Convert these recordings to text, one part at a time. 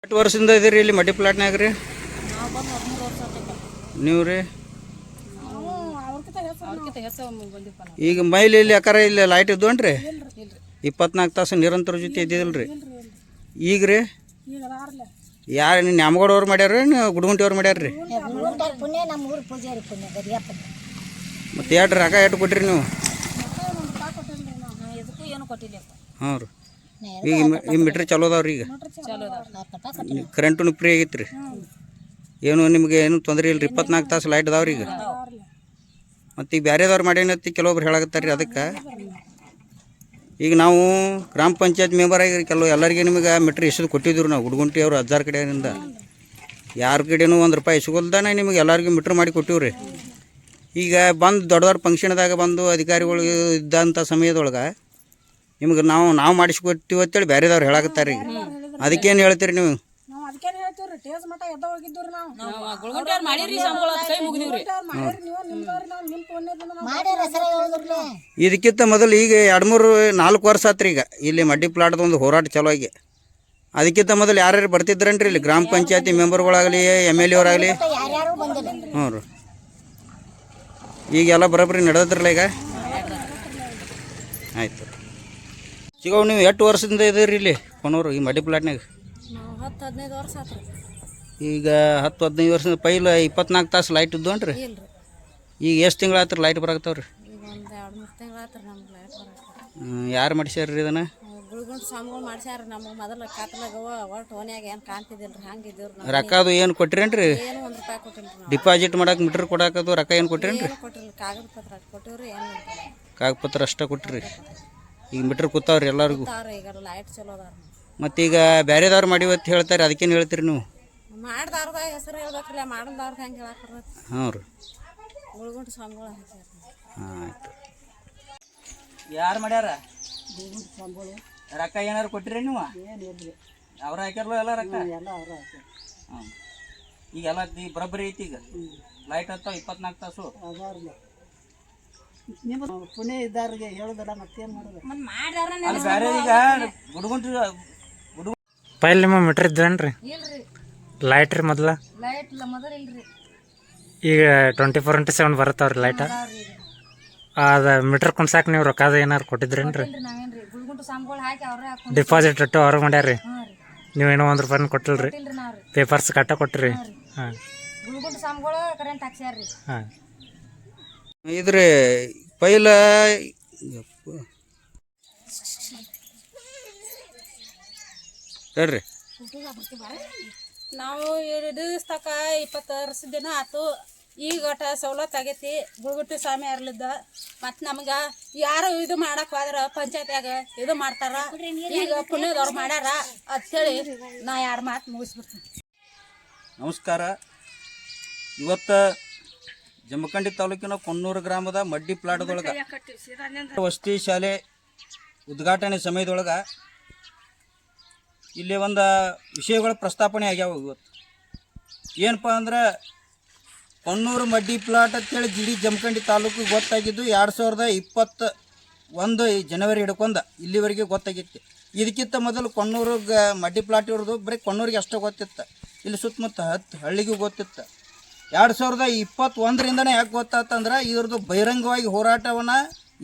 ಎಷ್ಟು ವರ್ಷದಿಂದ ಇದೀರಿ ಇಲ್ಲಿ ಮಡ್ಡಿ ಪ್ಲಾಟ್ನಾಗ ರೀ? ನಾವು ಬಂದು 13 ವರ್ಷ ಆಯ್ತು. ನೀವು ರೀ? ನಾವು ಅವ್ರಕ್ಕಿಂತ ಹೆಚ್ಚು ಬಂದಿಪ್ಪ ನಾವು. ಈಗ ಮೈಲಿ ಇಲ್ಲಿ ಅಕಾರ ಇಲ್ಲಿ ಲೈಟ್ ಇದ್ವನ್ರಿ? ಇಲ್ರಿ 24 ತಾಸು ನಿರಂತರ ಜೊತೆ ಇದ್ದಿದ್ದಿಲ್ರಿ? ಈಗ ರೀ ಈಗ ಅದಾರಲ್ಲ ಯಾರು ನೀವು ನ್ಯಾಮಗೌಡ ಅವ್ರು ಮಾಡ್ಯಾರ ನೀವು ಗುಡ್ಗುಂಟಿ ಅವ್ರು ಮಾಡ್ಯಾರ ರೀ? ಗುರುಗುಂಟಾರ ಪುಣ್ಯ ನಮ್ಮ ಊರು ಪೂಜಾರಿ ಪುಣ್ಯ ಗರಿಯಪ್ಪ. ಮತ್ತು ಎಷ್ಟು ರೊಕ್ಕ ಎಷ್ಟು ಕೊಟ್ಟಿರಿ ನೀವು? ನಾವು ಎದಕ್ಕೂ ಏನು ಕೊಟ್ಟಿಲ್ಲಪ್ಪ. ಹಾಂ ರೀ. ಈಗ ಈ ಮೀಟ್ರ್ ಚಲೋ ಅದಾವ್ರಿ? ಈಗ ಚಲೋ ಅದಾವ. ಕರೆಂಟು ಫ್ರೀ ಆಗೈತೆ ರೀ? ಏನು ನಿಮ್ಗೆ ಏನು ತೊಂದರೆ ಇಲ್ಲ ರೀ? 24 ತಾಸು ಲೈಟ್ ಅದಾವ್ರಿ ಈಗ? ಮತ್ತು ಈಗ ಬೇರೆದವ್ರು ಮಾಡ್ಯಾನತ್ತಿ ಕೆಲವೊಬ್ರು ಹೇಳಕತ್ತಾರೆ ರೀ. ಅದಕ್ಕೆ ಈಗ ನಾವು ಗ್ರಾಮ ಪಂಚಾಯತ್ ಮೆಂಬರ್ ಆಗಿ ಎಲ್ಲರಿಗೆ ನಿಮಗೆ ಮೀಟ್ರ್ ಇಸೋದು ಕೊಟ್ಟಿದ್ದೀವಿ ನಾವು ಗುಡ್ಗುಂಟಿ ಅವರು ಅಜ್ಜಾರ ಕಡೆಯಿಂದ. ಯಾರ ಕಡೆನೂ ₹1 ಇಸ್ಕೊಲ್ದಾನೆ ನಿಮಗೆ ಎಲ್ಲರಿಗೂ ಮೀಟ್ರ್ ಮಾಡಿ ಕೊಟ್ಟಿವಿ ರೀ. ಈಗ ಬಂದು ದೊಡ್ಡ ದೊಡ್ಡ ಫಂಕ್ಷನ್ದಾಗ ಬಂದು ಅಧಿಕಾರಿಗಳು ಇದ್ದಂಥ ಸಮಯದೊಳಗೆ ನಿಮ್ಗೆ ನಾವು ಮಾಡಿಸ್ಕೊಡ್ತೀವಿ ಅಂತೇಳಿ ಬೇರೆದವ್ರು ಹೇಳಕತ್ತಾರೆ ರೀ. ಅದಕ್ಕೇನು ಹೇಳ್ತೀರಿ ನೀವು? ನಾವು ಅದಕ್ಕೇನು ಹೇಳ್ತೀವಿ ರೀ, ಟೇಸ್ ಮಟ್ಟ ಎದ್ದ ಹೋಗಿದ್ದೀವಿ ನಾವು ಗುಳ್ಗುಂಟ್ಯಾರು ಮಾಡಿರಿ ಸಂಬಳ ಕೈ ಮುಗಿದೀವ್ರಿ. ನೀವು ನಿಮ್ದವ್ರಿ ನಾವು ನಿಮ್ಮ ಪುಣ್ಯದಿಂದ ನಾವು ಮಾಡ್ಯಾರ ಹೆಸರ ಹೇಳಿದ್ರಲ್ಲ. ಇದಕ್ಕಿಂತ ಮೊದಲು ಈಗ 2-3-4 ವರ್ಷ ಆತ್ರಿ ಈಗ ಇಲ್ಲಿ ಮಡ್ಡಿ ಪ್ಲಾಟ್ದ ಒಂದು ಹೋರಾಟ ಚಲೋ ಆಗಿ. ಅದಕ್ಕಿಂತ ಮೊದಲು ಯಾರ್ಯಾರು ಬರ್ತಿದ್ರನ್ರಿ ಇಲ್ಲಿ ಗ್ರಾಮ ಪಂಚಾಯತಿ ಮೆಂಬರ್ಗಳಾಗಲಿ MLA ಅವರಾಗಲಿ? ಯಾರ್ಯಾರು ಬಂದಿಲ್ಲ. ಹ್ಞೂ ರೀ. ಈಗೆಲ್ಲ ಬರೋಬ್ಬರಿ ನಡೆದ್ರಲ್ಲ ಈಗ? ಆಯ್ತು. ಚಿಗವ್ ನೀವು ಎಷ್ಟು ವರ್ಷದಿಂದ ಇದ್ದೀರಿ ಇಲ್ಲಿ ಕೊನೂರು ಈ ಮಡ್ಡಿ ಪ್ಲಾಟ್ನಾಗ? ನಾವು 10-15 ವರ್ಷ ಆತ್ರಿ. ಈಗ 10-15 ವರ್ಷದಿಂದ ಪೈಲ 24 ತಾಸು ಲೈಟ್ ಇದ್ವನ್ರಿ? ಇಲ್ರಿ ಈಗ ಎಷ್ಟು ತಿಂಗಳು ಆತ್ರಿ ಲೈಟ್ ಬರಾಕತ್ತಾವ್ರಿ? ಈಗ ಒಂದು 2-3 ತಿಂಗಳು ಆತ್ರಿ ನಮ್ಗೆ ಲೈಟ್ ಬರೋಕೆ. ಯಾರು ಮಾಡಿಸ್ಯಾರ್ರಿ ಇದನ್ನು? ಗುಳ್ಗುಂಟ್ ಸ್ವಾಮಿಗಳು ಮಾಡ್ಸ್ಯಾರ. ನಮಗೆ ಮೊದಲು ಕಾತಲಾಗವ ಒಟ್ಟು ಓನ್ಯಾಗ ಏನು ಕಾಣ್ತಿದ್ದಿಲ್ರಿ. ಹಂಗಿದ್ದೀವ್ರಿ ನಾವು. ರೊಕ್ಕ ಅದು ಏನು ಕೊಟ್ಟಿರೇನ್ರಿ? ಏನು ₹1 ಕೊಟ್ಟಿಲ್ರಿ ನಾವು. ಡಿಪಾಸಿಟ್ ಮಾಡಕ್ಕೆ ಮೀಟ್ರ್ ಕೊಡಾಕದು ರೊಕ್ಕ ಏನು ಕೊಟ್ಟಿರೇನ್ರಿ? ಏನು ಕೊಟ್ಟಿಲ್ಲ, ಕಾಗದ ಪತ್ರ ಅಷ್ಟ್ ಕೊಟ್ಟಿವ್ರಿ. ಏನು ಕಾಗಪತ್ರ ಅಷ್ಟೇ ಕೊಟ್ಟಿರಿ. ಈಗ ಮೀಟ್ರ್ ಕೂತಾವ್ರಿ ಎಲ್ಲರಿಗೂ? ಗೊತ್ತಾವ್ರಿ. ಈಗ ಲೈಟ್ ಚಲೋ ಅದಾರ. ಮತ್ತೀಗ ಬೇರೆದವ್ರು ಮಾಡಿವತ್ತು ಹೇಳ್ತಾರೆ, ಅದಕ್ಕೇನು ಹೇಳ್ತೀರಿ ನೀವು? ಮಾಡ್ದಾರ್ದ ಹೆಸರು ಹೇಳ್ಬೇಕ್ರಿ, ಮಾಡಲ್ದಾರ್ದ ಹೆಂಗೆ ಹೇಳಕ್ ಬರ್ತೈತಿ? ಹಾಂ ರೀ. ಗುಳ್ಗುಂಟ್ ಸ್ವಾಮಿಗಳು ಹಾಕ್ಯಾರ. ಹಾಂ ಆಯ್ತು. ಯಾರು ಮಾಡ್ಯಾರ? ರೊಕ್ಕ ಏನಾರು ಕೊಟ್ಟಿರಿ ನೀವು? ಅವ್ರು ಹಾಕ್ಯಾರಲ್ಲ ಎಲ್ಲ ರೊಕ್ಕ? ಹಾಂ. ಈಗೆಲ್ಲ ಬರೋಬ್ಬರಿ ಐತಿ ಈಗ ಲೈಟ್ ಹತ್ತಾವ 24 ತಾಸು? ಪುಣ್ಯ ಇದ್ದಾರಿಗೆ ಹೇಳುದಲ್ಲ ಮತ್ತೇನು ಮಾಡೋದು. ಅಲ್ಲಿ ಬೇರೆ ಈಗ ಗುಡ್ಗುಂಟಿ ಪೈಲ್ ನಿಮ್ಮ ಮೀಟ್ರ್ ಇದ್ರೇನ್ರಿ? ಇಲ್ರಿ ಲೈಟ್ ರೀ ಮೊದಲ? ಲೈಟ್ ಇಲ್ಲ ಮೊದಲು ಇಲ್ರಿ. ಈಗ 24x7 ಬರುತ್ತಾವ್ರಿ ಲೈಟ? ಅದು ಮೀಟ್ರ್ ಕುಣ್ಸಾಕ ನೀವು ರೊಕ್ಕದ ಏನಾರು ಕೊಟ್ಟಿದ್ರೇನ್ರಿ? ನಾವೇನ್ರಿ ಗುಳ್ಗುಂಟ್ ಸ್ವಾಮಿಗಳು ಹಾಕಿ ಅವ್ರೇ ಹಾಕೊಂಡು ಡಿಪಾಸಿಟ್ ಇಟ್ಟು ಅವ್ರು ಮಾಡ್ಯಾರ್ರಿ? ನೀವೇನೋ ₹1 ಕೊಟ್ಟಿಲ್ರಿ? ಕೊಟ್ಟಿಲ್ರಿ ನಾವ್ರಿ. ಪೇಪರ್ಸ್ ಕಟ್ಟ ಕೊಟ್ಟಿರಿ? ಹಾಂ. ಗುಳ್ಗುಂಟ್ ಸ್ವಾಮಿಗಳು ಕರೆಂಟ್ ಹಾಕ್ಸ್ಯಾರ್ರಿ. ಹಾಂ. ಇದ್ರಿ ಪೈಲ ಹೇಳ್ರಿ. ನಾವು ಇಡಿಸ್ತಕ 20 ವರ್ಷದ ದಿನ ಆತು. ಈಗ ಒಟ್ಟ ಸವಲತ್ತು ಆಗೈತಿ ಗುಳ್ಗುಂಟಿ ಸ್ವಾಮಿ ಅರ್ಲಿದ್ದ. ಮತ್ತು ನಮ್ಗೆ ಯಾರು ಇದು ಮಾಡಕ್ಕೆ ಹೋದ್ರ ಪಂಚಾಯತ್ಯಾಗ ಇದು ಮಾಡ್ತಾರ. ಈಗ ಪುಣ್ಯದವ್ರು ಮಾಡ್ಯಾರ ಅಂತೇಳಿ ನಾ 2 ಮಾತು ಮುಗಿಸ್ಬಿಡ್ತೀನಿ. ನಮಸ್ಕಾರ. ಇವತ್ತು ಜಮಖಂಡಿ ತಾಲೂಕಿನ ಕೊಣ್ಣೂರು ಗ್ರಾಮದ ಮಡ್ಡಿ ಪ್ಲಾಟ್ದೊಳಗೆ ವಸತಿ ಶಾಲೆ ಉದ್ಘಾಟನೆ ಸಮಯದೊಳಗೆ ಇಲ್ಲಿ ಒಂದು ವಿಷಯಗಳ ಪ್ರಸ್ತಾಪನೆ ಆಗ್ಯಾವ. ಇವತ್ತು ಏನಪ್ಪ ಅಂದ್ರೆ ಕೊಣ್ಣೂರು ಮಡ್ಡಿ ಪ್ಲಾಟ್ ಅಂತೇಳಿ ಇಡೀ ಜಮಖಂಡಿ ತಾಲೂಕು ಗೊತ್ತಾಗಿದ್ದು 2021 ಜನವರಿ ಹಿಡ್ಕೊಂಡು ಇಲ್ಲಿವರೆಗೆ ಗೊತ್ತಾಗಿತ್ತು. ಇದಕ್ಕಿಂತ ಮೊದಲು ಕೊಣ್ಣೂರು ಮಡ್ಡಿ ಪ್ಲಾಟ್ ಇರೋದು ಬರೀ ಕೊಣ್ಣೂರಿಗೆ ಅಷ್ಟೇ ಗೊತ್ತಿತ್ತು. ಇಲ್ಲಿ ಸುತ್ತಮುತ್ತ 10 ಹಳ್ಳಿಗೂ ಗೊತ್ತಿತ್ತು. 2021ರಿಂದನೇ ಯಾಕೆ ಗೊತ್ತಾತಂದ್ರೆ ಇವ್ರದ್ದು ಬಹಿರಂಗವಾಗಿ ಹೋರಾಟವನ್ನು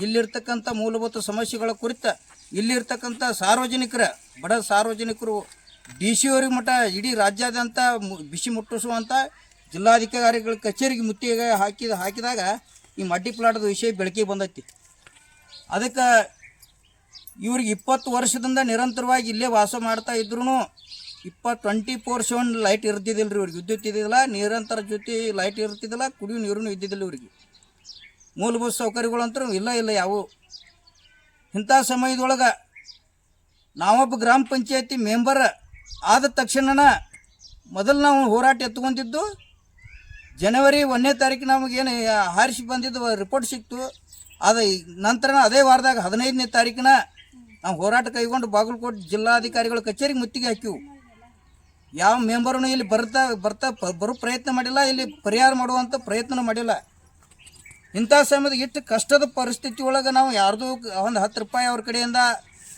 ಇಲ್ಲಿರ್ತಕ್ಕಂಥ ಮೂಲಭೂತ ಸಮಸ್ಯೆಗಳ ಕುರಿತು ಇಲ್ಲಿರ್ತಕ್ಕಂಥ ಸಾರ್ವಜನಿಕರ ಬಡ ಸಾರ್ವಜನಿಕರು DC ಅವ್ರಿಗೆ ಮಟ್ಟ ಇಡೀ ರಾಜ್ಯಾದ್ಯಂತ ಬಿಸಿ ಮುಟ್ಟಿಸುವಂಥ ಜಿಲ್ಲಾಧಿಕಾರಿಗಳ ಕಚೇರಿಗೆ ಮುತ್ತಿಗೆ ಹಾಕಿದಾಗ ಈ ಮಡ್ಡಿ ಪ್ಲಾಟ್ದ ವಿಷಯ ಬೆಳಕಿಗೆ ಬಂದೈತಿ. ಅದಕ್ಕೆ ಇವ್ರಿಗೆ 20 ವರ್ಷದಿಂದ ನಿರಂತರವಾಗಿ ಇಲ್ಲೇ ವಾಸ ಮಾಡ್ತಾ ಇದ್ರೂ 24/7 ಲೈಟ್ ಇರ್ತಿದ್ದಿಲ್ಲ ರೀ. ಇವ್ರಿಗೆ ವಿದ್ಯುತ್ ಇದ್ದಿದ್ದಿಲ್ಲ, ನಿರಂತರ ಜೊತೆ ಲೈಟ್ ಇರ್ತಿದ್ದಿಲ್ಲ, ಕುಡಿಯೋ ನೀರೂ ಇದ್ದಿದ್ದಿಲ್ಲ. ಇವ್ರಿಗೆ ಮೂಲಭೂತ ಸೌಕರ್ಯಗಳಂತೂ ಇಲ್ಲ ಯಾವು. ಇಂಥ ಸಮಯದೊಳಗೆ ನಾವೊಬ್ಬ ಗ್ರಾಮ ಪಂಚಾಯತಿ ಮೆಂಬರ್ ಆದ ತಕ್ಷಣ ಮೊದಲು ನಾವು ಹೋರಾಟ ಎತ್ಕೊಂತಿದ್ದು ಜನವರಿ 1ನೇ ತಾರೀಕು ನಮಗೇನು ಹಾರಿಸಿ ಬಂದಿದ್ದು ರಿಪೋರ್ಟ್ ಸಿಕ್ತು. ಅದು ನಂತರ ಅದೇ ವಾರದಾಗ 15ನೇ ತಾರೀಕಿನ ನಾವು ಹೋರಾಟ ಕೈಗೊಂಡು ಬಾಗಲಕೋಟೆ ಜಿಲ್ಲಾಧಿಕಾರಿಗಳ ಕಚೇರಿಗೆ ಮುತ್ತಿಗೆ ಹಾಕಿವು. ಯಾವ ಮೆಂಬರ್ನು ಇಲ್ಲಿ ಬರೋ ಪ್ರಯತ್ನ ಮಾಡಿಲ್ಲ, ಇಲ್ಲಿ ಪರಿಹಾರ ಮಾಡುವಂಥ ಪ್ರಯತ್ನ ಮಾಡಿಲ್ಲ. ಇಂಥ ಸಮಯದ ಇಷ್ಟು ಕಷ್ಟದ ಪರಿಸ್ಥಿತಿ ಒಳಗೆ ನಾವು ಯಾರ್ದು ಒಂದು ₹10 ಅವ್ರ ಕಡೆಯಿಂದ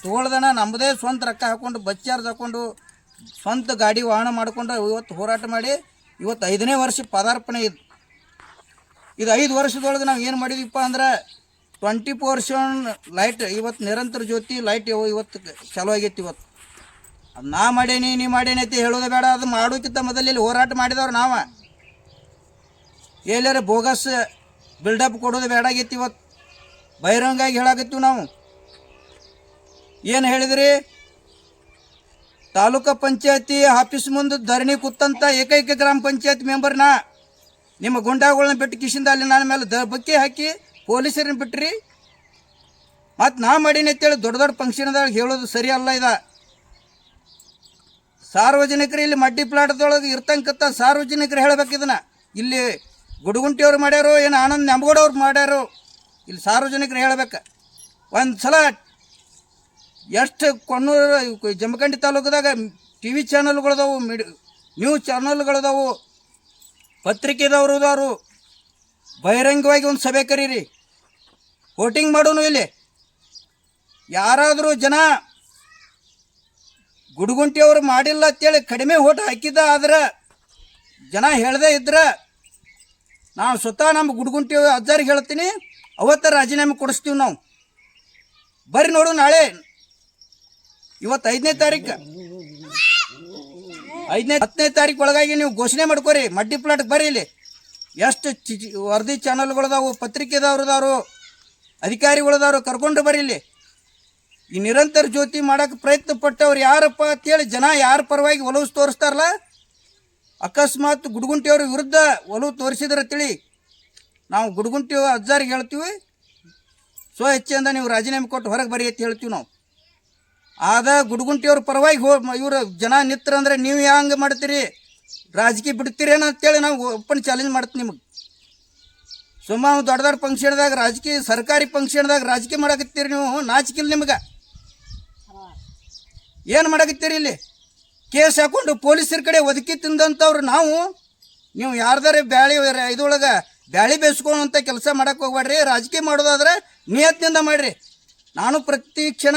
ತೊಗೊಳ್ದನ ನಮ್ಮದೇ ಸ್ವಂತ ರೊಕ್ಕ ಹಾಕ್ಕೊಂಡು ಬಸ್ ಚಾರ್ಜ್ ಹಾಕ್ಕೊಂಡು ಸ್ವಂತ ಗಾಡಿ ವಾಹನ ಮಾಡ್ಕೊಂಡು ಇವತ್ತು ಹೋರಾಟ ಮಾಡಿ ಇವತ್ತು 5ನೇ ವರ್ಷ ಪದಾರ್ಪಣೆ ಇದು 5 ವರ್ಷದೊಳಗೆ ನಾವು ಏನು ಮಾಡಿದೀವಪ್ಪ ಅಂದ್ರೆ 24/7 ಲೈಟ್ ಇವತ್ತು ನಿರಂತರ ಜ್ಯೋತಿ ಲೈಟ್ ಇವತ್ತು ಚಾಲೂ ಆಗೈತಿ. ಇವತ್ತು ಅದು ನಾ ಮಾಡೇನಿ ನೀ ಮಾಡೇನಿ ಅಂತ ಹೇಳೋದು ಬೇಡ, ಅದು ಮಾಡೋಕ್ಕಿಂತ ಮೊದಲು ಇಲ್ಲಿ ಹೋರಾಟ ಮಾಡಿದವ್ರು ನಾವು. ಎಲ್ಲಾರ ಬೋಗಸ್ ಬಿಲ್ಡಪ್ ಕೊಡೋದು ಬೇಡ ಆಗೈತಿ. ಇವತ್ತು ಬಹಿರಂಗಾಗಿ ಹೇಳಾಕತ್ತೀವಿ ನಾವು. ಏನು ಹೇಳಿದ್ರಿ? ತಾಲೂಕು ಪಂಚಾಯತಿ ಆಫೀಸ್ ಮುಂದೆ ಧರಣಿ ಕೂತಂತ ಏಕೈಕ ಗ್ರಾಮ ಪಂಚಾಯತ್ ಮೆಂಬರ್ನ ನಿಮ್ಮ ಗುಂಡಾಗಳನ್ನ ಬಿಟ್ಟು ಕಿಶಿಂದ ಅಲ್ಲಿ ನನ್ನ ಮೇಲೆ ಬಕ್ಕಿ ಹಾಕಿ ಪೊಲೀಸರನ್ನ ಬಿಟ್ರಿ. ಮತ್ತು ನಾ ಮಾಡೀನಿ ಅಂತೇಳಿ ದೊಡ್ಡ ದೊಡ್ಡ ಫಂಕ್ಷನ್ದಾಗ ಹೇಳೋದು ಸರಿ ಅಲ್ಲ. ಇದು ಸಾರ್ವಜನಿಕರು ಇಲ್ಲಿ ಮಡ್ಡಿ ಪ್ಲಾಟ್ದೊಳಗೆ ಇರ್ತಂಕತ್ತ ಸಾರ್ವಜನಿಕರು ಹೇಳ್ಬೇಕು. ಇದನ್ನು ಇಲ್ಲಿ ಗುಡುಗುಂಟಿಯವ್ರು ಮಾಡ್ಯಾರೋ ಏನು ಆನಂದ್ ನೆಂಬಗೌಡವ್ರು ಮಾಡ್ಯಾರೋ, ಇಲ್ಲಿ ಸಾರ್ವಜನಿಕರು ಹೇಳ್ಬೇಕು. ಒಂದು ಸಲ ಎಷ್ಟು ಕೊಣ್ಣೂರು ಜಮಖಂಡಿ ತಾಲೂಕದಾಗ TV ಚಾನಲ್ಗಳದಾವು, ನ್ಯೂಸ್ ಚಾನಲ್ಗಳದಾವು, ಪತ್ರಿಕೆದವರು ಬಹಿರಂಗವಾಗಿ ಒಂದು ಸಭೆ ಕರೀರಿ, ವೋಟಿಂಗ್ ಮಾಡೋನು. ಇಲ್ಲಿ ಯಾರಾದರೂ ಜನ ಗುಡುಗುಂಟಿಯವರು ಮಾಡಿಲ್ಲ ಅಂತೇಳಿ ಕಡಿಮೆ ಓಟ್ ಹಾಕಿದ್ದ ಆದ್ರೆ ಜನ ಹೇಳದೇ ಇದ್ರೆ ನಾನು ಸ್ವತಃ ನಮ್ಮ ಗುಡುಗುಂಟಿ ಅಜ್ಜಾರಿಗೆ ಹೇಳ್ತೀನಿ, ಅವತ್ತ ರಾಜೀನಾಮೆ ಕೊಡಿಸ್ತೀವಿ ನಾವು. ಬರ್ರಿ ನೋಡು. ನಾಳೆ ಇವತ್ತು 5ನೇ ತಾರೀಕು 10ನೇ ತಾರೀಕು ಒಳಗಾಗಿ ನೀವು ಘೋಷಣೆ ಮಾಡ್ಕೋರಿ. ಮಡ್ಡಿ ಪ್ಲಾಟ್ಗೆ ಬರ್ರಿ. ಇಲ್ಲಿ ಎಷ್ಟು ವರದಿ ಚಾನಲ್ಗಳದಾವು, ಪತ್ರಿಕೆದವ್ರದವರು, ಅಧಿಕಾರಿಗಳದವರು ಕರ್ಕೊಂಡು ಬರ್ರಿ. ಇಲ್ಲಿ ಈ ನಿರಂತರ ಜ್ಯೋತಿ ಮಾಡೋಕೆ ಪ್ರಯತ್ನ ಪಟ್ಟವ್ರು ಯಾರಪ್ಪ ಅಂತೇಳಿ ಜನ ಯಾರ ಪರವಾಗಿ ಒಲವು ತೋರಿಸ್ತಾರಲ್ಲ, ಅಕಸ್ಮಾತ್ ಗುಡುಗುಂಟಿಯವ್ರ ವಿರುದ್ಧ ಒಲವು ತೋರಿಸಿದ್ರೆ ತಿಳಿ ನಾವು ಗುಡುಗುಂಟಿ ಅಜ್ಜಾರಿಗೆ ಹೇಳ್ತೀವಿ, ಹೆಚ್ಚಿಂದ ನೀವು ರಾಜೀನಾಮೆ ಕೊಟ್ಟು ಹೊರಗೆ ಬರೀ ಅಂತ ಹೇಳ್ತೀವಿ ನಾವು. ಆದ ಗುಡುಗುಂಟಿಯವ್ರ ಪರವಾಗಿ ಇವರು ಜನ ನಿಂತ್ರಂದ್ರೆ ನೀವು ಹ್ಯಾಂಗೆ ಮಾಡ್ತೀರಿ, ರಾಜಕೀಯ ಬಿಡ್ತೀರೇನೋ ಅಂತೇಳಿ ನಾವು ಓಪನ್ ಚಾಲೆಂಜ್ ಮಾಡ್ತೀವಿ ನಿಮಗೆ. ಸುಮ್ಮ ದೊಡ್ಡ ದೊಡ್ಡ ಫಂಕ್ಷನ್ದಾಗ ರಾಜಕೀಯ, ಸರ್ಕಾರಿ ಫಂಕ್ಷನ್ದಾಗ ರಾಜಕೀಯ ಮಾಡಕತ್ತೀರಿ ನೀವು. ನಾಚಿಕಿಲ್ಲ ನಿಮ್ಗೆ. ಏನು ಮಾಡಕತ್ತೀರಿ? ಇಲ್ಲಿ ಕೇಸ್ ಹಾಕೊಂಡು ಪೊಲೀಸರ ಕಡೆ ಒದಕಿ ತಿಂದಂಥವ್ರು ನಾವು. ನೀವು ಯಾರ್ದಾರೆ ಇದೊಳಗೆ ಬ್ಯಾಳಿ ಬೇಯಿಸ್ಕೊಳ್ಳುವಂಥ ಕೆಲಸ ಮಾಡಕ್ಕೆ ಹೋಗ್ಬೇಡ್ರಿ. ರಾಜಕೀಯ ಮಾಡೋದಾದ್ರೆ ನಿಯತ್ನಿಂದ ಮಾಡಿರಿ. ನಾನು ಪ್ರತಿ ಕ್ಷಣ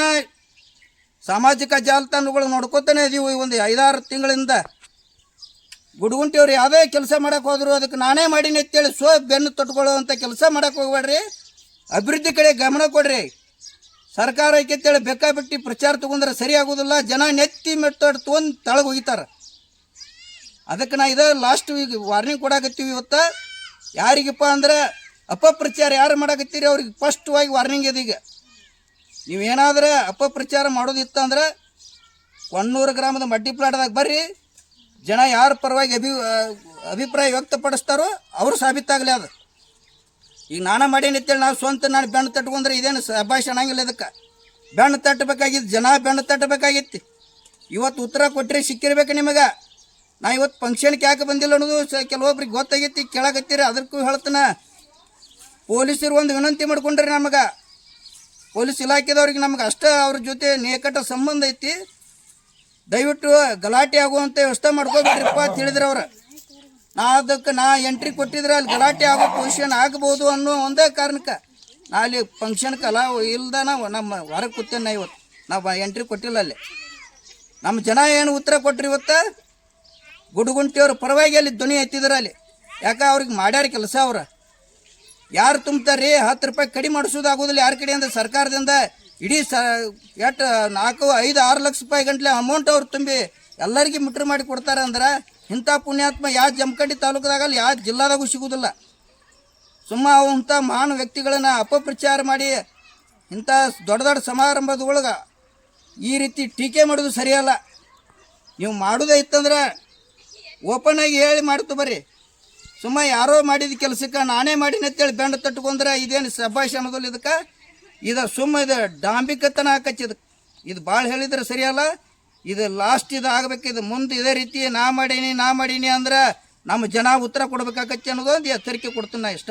ಸಾಮಾಜಿಕ ಜಾಲತಾಣಗಳು ನೋಡ್ಕೋತಾನೆ ಇದೀವಿ. ಒಂದು 5-6 ತಿಂಗಳಿಂದ ಗುಡುಗುಂಟಿಯವ್ರು ಯಾವುದೇ ಕೆಲಸ ಮಾಡಕ್ಕೆ ಹೋದ್ರು ಅದಕ್ಕೆ ನಾನೇ ಮಾಡೀನಿ ಅಂತೇಳಿ ಬೆನ್ನು ತೊಟ್ಕೊಳ್ಳುವಂಥ ಕೆಲಸ ಮಾಡಕ್ಕೆ ಹೋಗ್ಬೇಡ್ರಿ. ಅಭಿವೃದ್ಧಿ ಕಡೆ ಗಮನ ಕೊಡ್ರಿ. ಸರ್ಕಾರ ಐಕೆತ್ತೇಳಿ ಬೇಕಾಬಿಟ್ಟು ಪ್ರಚಾರ ತೊಗೊಂಡ್ರೆ ಸರಿ ಆಗೋದಿಲ್ಲ. ಜನ ನೆತ್ತಿ ಮೆಟ್ಟೊಟ್ಟು ತೊಗೊಂಡು ತಳಗೆ ಹೋಗಿತಾರೆ. ಅದಕ್ಕೆ ನಾ ಇದೇ ಲಾಸ್ಟ್ ವಾರ್ನಿಂಗ್ ಕೊಡಾಕತ್ತೀವಿ ಇವತ್ತು. ಯಾರಿಗಪ್ಪ ಅಂದ್ರೆ ಅಪಪ್ರಚಾರ ಯಾರು ಮಾಡಾಕತ್ತೀರಿ ಅವ್ರಿಗೆ ಫಸ್ಟ್ವಾಗಿ ವಾರ್ನಿಂಗ್ ಇದೆ. ಈಗ ನೀವೇನಾದ್ರೆ ಅಪಪ್ರಚಾರ ಮಾಡೋದಿತ್ತು ಅಂದ್ರೆ ಕೊಣ್ಣೂರು ಗ್ರಾಮದ ಮಡ್ಡಿ ಪ್ಲಾಟ್ದಾಗ ಬರ್ರಿ. ಜನ ಯಾರ ಪರವಾಗಿ ಅಭಿಪ್ರಾಯ ವ್ಯಕ್ತಪಡಿಸ್ತಾರೋ ಅವರು ಸಾಬೀತಾಗಲಿ. ಅದು ಈಗ ನಾನೇ ಮಾಡೀನಿ ಅಂತೇಳಿ ನಾವು ಸ್ವಂತ ನಾನು ಬೆನ್ನು ತಟ್ಕೊಂಡ್ರೆ ಇದೇನು ಅಭಾಷ ಅನ್ನಂಗಿಲ್ಲ. ಇದಕ್ಕೆ ಬೆನ್ನು ತಟ್ಟಬೇಕಾಗಿತ್ತು, ಜನ ಬೆನ್ನು ತಟ್ಟಬೇಕಾಗಿತ್ತು. ಇವತ್ತು ಉತ್ತರ ಕೊಟ್ಟರೆ ಸಿಕ್ಕಿರ್ಬೇಕು ನಿಮಗೆ. ನಾ ಇವತ್ತು ಫಂಕ್ಷನ್ಗೆ ಯಾಕೆ ಬಂದಿಲ್ಲ ಅನ್ನೋದು ಕೆಲವೊಬ್ರಿಗೆ ಗೊತ್ತಾಗೈತಿ, ಕೇಳಾಕತ್ತೀರಿ. ಅದಕ್ಕೂ ಹೇಳ್ತಾನೆ, ಪೊಲೀಸರು ಒಂದು ವಿನಂತಿ ಮಾಡ್ಕೊಂಡ್ರಿ ನಮಗೆ. ಪೊಲೀಸ್ ಇಲಾಖೆದವ್ರಿಗೆ ನಮ್ಗೆ ಅಷ್ಟೇ ಅವ್ರ ಜೊತೆ ನೇಕಟ ಸಂಬಂಧ ಐತಿ. ದಯವಿಟ್ಟು ಗಲಾಟೆ ಆಗುವಂಥ ವ್ಯವಸ್ಥೆ ಮಾಡ್ಕೋಬೇಡ್ರಿಪ್ಪ ಅಂತ ಹೇಳಿದ್ರು ಅವ್ರು. ಅದಕ್ಕೆ ನಾ ಎಂಟ್ರಿ ಕೊಟ್ಟಿದ್ರೆ ಅಲ್ಲಿ ಗಲಾಟೆ ಆಗೋ ಪೊಸಿಷನ್ ಆಗ್ಬೋದು ಅನ್ನೋ ಒಂದೇ ಕಾರಣಕ್ಕೆ ನಾ ಅಲ್ಲಿ ಫಂಕ್ಷನ್ಗೆ ಅಲ್ಲ ಇಲ್ದ ನಾವು ನಮ್ಮ ಹೊರಗೆ ಕೂತೇನೆ. ಇವತ್ತು ನಾವು ಎಂಟ್ರಿ ಕೊಟ್ಟಿಲ್ಲ. ಅಲ್ಲಿ ನಮ್ಮ ಜನ ಏನು ಉತ್ತರ ಕೊಟ್ರಿ ಇವತ್ತು ಗುಡುಗುಂಟಿಯವ್ರ ಪರವಾಗಿ ಅಲ್ಲಿ ಧ್ವನಿ ಎತ್ತಿದ್ರು. ಅಲ್ಲಿ ಯಾಕೆ ಅವ್ರಿಗೆ ಮಾಡ್ಯಾರ ಕೆಲಸ. ಅವ್ರು ಯಾರು ತುಂಬ್ತಾರೆ? 10 ರೂಪಾಯಿ ಕಡಿಮೆ ಮಾಡಿಸೋದಾಗೋದಿಲ್ಲ ಯಾರ ಕಡೆಯಿಂದ, ಸರ್ಕಾರದಿಂದ. ಇಡೀ ಎಷ್ಟು 4, 5, 6 ಲಕ್ಷ ರೂಪಾಯಿ ಗಂಟ್ಲೆ ಅಮೌಂಟ್ ಅವ್ರು ತುಂಬಿ ಎಲ್ಲರಿಗೂ ಮಿಟ್ರ್ ಮಾಡಿ ಕೊಡ್ತಾರೆ ಅಂದ್ರೆ ಇಂಥ ಪುಣ್ಯಾತ್ಮ ಯಾವ ಜಮಖಂಡಿ ತಾಲೂಕದಾಗಲ್ಲ ಯಾವ ಜಿಲ್ಲಾದಾಗೂ ಸಿಗೋದಿಲ್ಲ. ಸುಮ್ಮ ಅಂಥ ಮಹಾನ್ ವ್ಯಕ್ತಿಗಳನ್ನ ಅಪಪ್ರಚಾರ ಮಾಡಿ ಇಂಥ ದೊಡ್ಡ ದೊಡ್ಡ ಸಮಾರಂಭದೊಳಗೆ ಈ ರೀತಿ ಟೀಕೆ ಮಾಡೋದು ಸರಿಯಲ್ಲ. ನೀವು ಮಾಡೋದೇ ಇತ್ತಂದ್ರೆ ಓಪನ್ ಆಗಿ ಹೇಳಿ ಮಾಡ್ತು ಬರ್ರಿ. ಸುಮ್ಮ ಯಾರೋ ಮಾಡಿದ ಕೆಲಸಕ್ಕೆ ನಾನೇ ಮಾಡೀನಿ ಅಂತೇಳಿ ಬೆಂಡು ತಟ್ಕೊಂಡ್ರೆ ಇದೇನು ಸಭಾಷ್ ಅನ್ನೋದಿಲ್ಲ. ಇದಕ್ಕೆ ಇದು ಸುಮ್ಮ ಇದು ಡಾಂಬಿಕತನ ಹಾಕಚ್ಚಿ. ಇದು ಭಾಳ ಹೇಳಿದ್ರೆ ಸರಿಯಲ್ಲ. ಇದು ಲಾಸ್ಟ್ ಇದು ಆಗಬೇಕು. ಇದು ಮುಂದೆ ಇದೇ ರೀತಿ ನಾ ಮಾಡೀನಿ ಅಂದ್ರೆ ನಮ್ಮ ಜನ ಉತ್ತರ ಕೊಡ್ಬೇಕಾಗತ್ತೆ ಅನ್ನೋದೊಂದು ಎಚ್ಚರಿಕೆ ಕೊಡ್ತೀನಿ ನಾ ಇಷ್ಟ.